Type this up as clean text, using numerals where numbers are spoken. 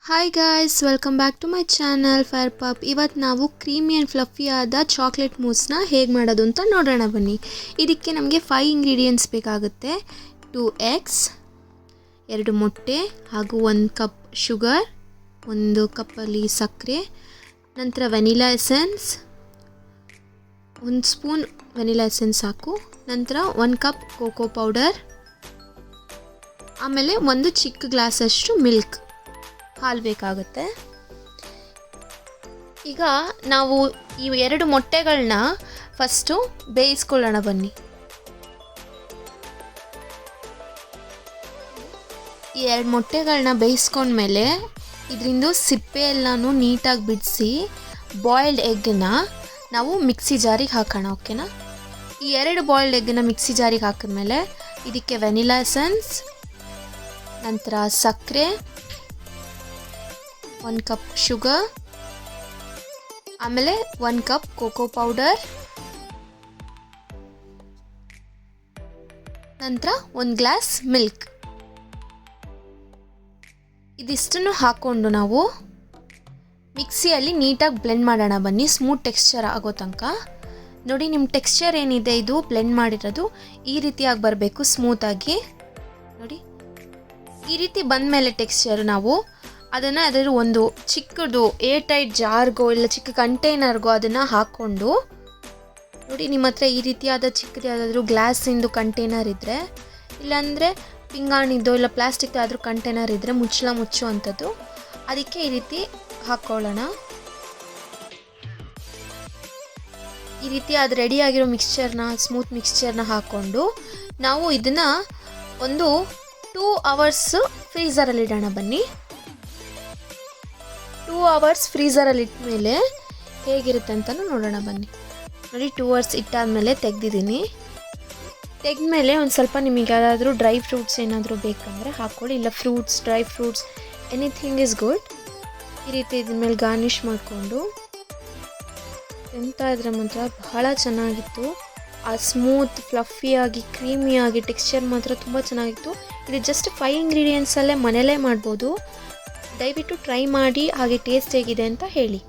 Hi guys, welcome back to my channel fire pup. ಇವತ್ತು ನಾವು creamy and fluffy ಆದ chocolate ಮೂಸ್ನ ಹೇಗೆ ಮಾಡೋದು ಅಂತ ನೋಡೋಣ ಬನ್ನಿ. ಇದಕ್ಕೆ ನಮಗೆ 5 ಇಂಗ್ರೀಡಿಯೆಂಟ್ಸ್ ಬೇಕಾಗುತ್ತೆ. 2 eggs, 2 ಮೊಟ್ಟೆ ಹಾಗೂ 1 ಕಪ್ ಶುಗರ್, 1 ಕಪ್ಪಲ್ಲಿ ಸಕ್ಕರೆ, ನಂತರ vanilla essence, 1 spoon vanilla essence ಸಾಕು, ನಂತರ 1 ಕಪ್ ಕೋಕೋ ಪೌಡರ್, ಆಮೇಲೆ 1 ಚಿಕ್ಕ ಗ್ಲಾಸಷ್ಟು ಮಿಲ್ಕ್ ಹಾಲು ಬೇಕಾಗುತ್ತೆ. ಈಗ ನಾವು ಈ 2 ಮೊಟ್ಟೆಗಳನ್ನ ಫಸ್ಟು ಬೇಯಿಸ್ಕೊಳ್ಳೋಣ ಬನ್ನಿ. ಈ 2 ಮೊಟ್ಟೆಗಳನ್ನ ಬೇಯಿಸ್ಕೊಂಡ್ಮೇಲೆ ಇದರಿಂದ ಸಿಪ್ಪೆ ಎಲ್ಲನೂ ನೀಟಾಗಿ ಬಿಡಿಸಿ ಬಾಯ್ಲ್ಡ್ ಎಗ್ಗನ್ನ ನಾವು ಮಿಕ್ಸಿ ಜಾರಿಗೆ ಹಾಕೋಣ. ಓಕೆನಾ? ಈ 2 ಬಾಯ್ಲ್ಡ್ ಎಗ್ಗನ್ನ ಮಿಕ್ಸಿ ಜಾರಿಗೆ ಹಾಕಿದ್ಮೇಲೆ ಇದಕ್ಕೆ ವೆನಿಲಾ ಎಸೆನ್ಸ್, ನಂತರ ಸಕ್ಕರೆ, 1 ಕಪ್ ಶುಗರ್, ಆಮೇಲೆ 1 ಕಪ್ ಕೋಕೋ ಪೌಡರ್, ನಂತರ 1 ಗ್ಲಾಸ್ ಮಿಲ್ಕ್. ಇದಿಷ್ಟನ್ನು ಹಾಕ್ಕೊಂಡು ನಾವು ಮಿಕ್ಸಿಯಲ್ಲಿ ನೀಟಾಗಿ ಬ್ಲೆಂಡ್ ಮಾಡೋಣ ಬನ್ನಿ, ಸ್ಮೂತ್ ಟೆಕ್ಸ್ಚರ್ ಆಗೋ ತನಕ. ನೋಡಿ, ನಿಮ್ಮ ಟೆಕ್ಸ್ಚರ್ ಏನಿದೆ ಇದು ಬ್ಲೆಂಡ್ ಮಾಡಿರೋದು ಈ ರೀತಿಯಾಗಿ ಬರಬೇಕು, ಸ್ಮೂತಾಗಿ. ನೋಡಿ, ಈ ರೀತಿ ಬಂದಮೇಲೆ ಟೆಕ್ಸ್ಚರ್ ನಾವು ಅದನ್ನು ಅದರ ಒಂದು ಚಿಕ್ಕದು ಏರ್ ಟೈಟ್ ಜಾರ್ಗೋ ಇಲ್ಲ ಚಿಕ್ಕ ಕಂಟೈನರ್ಗೋ ಅದನ್ನು ಹಾಕ್ಕೊಂಡು, ನೋಡಿ ನಿಮ್ಮ ಹತ್ರ ಈ ರೀತಿಯಾದ ಚಿಕ್ಕದು ಯಾವುದಾದ್ರೂ ಗ್ಲಾಸಿಂದು ಕಂಟೈನರ್ ಇದ್ದರೆ, ಇಲ್ಲಾಂದರೆ ಪಿಂಗಾಣಿದ್ದು ಇಲ್ಲ ಪ್ಲಾಸ್ಟಿಕ್ ಆದರೂ ಕಂಟೈನರ್ ಇದ್ದರೆ ಮುಚ್ಚುವಂಥದ್ದು, ಅದಕ್ಕೆ ಈ ರೀತಿ ಹಾಕ್ಕೊಳ್ಳೋಣ. ಈ ರೀತಿ ಅದು ರೆಡಿಯಾಗಿರೋ ಮಿಕ್ಸ್ಚರ್ನ, ಸ್ಮೂತ್ ಮಿಕ್ಸ್ಚರ್ನ ಹಾಕ್ಕೊಂಡು ನಾವು ಇದನ್ನು ಒಂದು 2 ಅವರ್ಸ್ ಫ್ರೀಝರಲ್ಲಿ ಇಡೋಣ ಬನ್ನಿ. 2 ಅವರ್ಸ್ ಫ್ರೀಝರಲ್ಲಿ ಇಟ್ಟಮೇಲೆ ಹೇಗಿರುತ್ತೆ ಅಂತಲೂ ನೋಡೋಣ ಬನ್ನಿ. ನೋಡಿ, 2 ಅವರ್ಸ್ ಇಟ್ಟಾದಮೇಲೆ ತೆಗೆದಿದ್ದೀನಿ. ತೆಗೆದ್ಮೇಲೆ ಒಂದು ಸ್ವಲ್ಪ ನಿಮಗೆ ಯಾವುದಾದ್ರೂ ಡ್ರೈ ಫ್ರೂಟ್ಸ್ ಏನಾದರೂ ಬೇಕಂದರೆ ಹಾಕ್ಕೊಳ್ಳಿ, ಇಲ್ಲ fruits, dry fruits, anything is good. ಈ ರೀತಿ ಇದ್ರ ಮೇಲೆ ಗಾರ್ನಿಷ್ ಮಾಡಿಕೊಂಡು ತಿಂತಾ ಇದ್ರೆ ಮಾತ್ರ ಬಹಳ ಚೆನ್ನಾಗಿತ್ತು. ಆ ಸ್ಮೂತ್ ಫ್ಲಫಿಯಾಗಿ ಕ್ರೀಮಿಯಾಗಿ ಟೆಕ್ಸ್ಚರ್ ಮಾತ್ರ ತುಂಬ ಚೆನ್ನಾಗಿತ್ತು. ಇದು ಜಸ್ಟ್ 5 ಇಂಗ್ರೀಡಿಯೆಂಟ್ಸಲ್ಲೇ ಮನೆಯಲ್ಲೇ ಮಾಡ್ಬೋದು. ದಯವಿಟ್ಟು ಟ್ರೈ ಮಾಡಿ, ಹಾಗೆ ಟೇಸ್ಟ್ ಹೇಗಿದೆ ಅಂತ ಹೇಳಿ.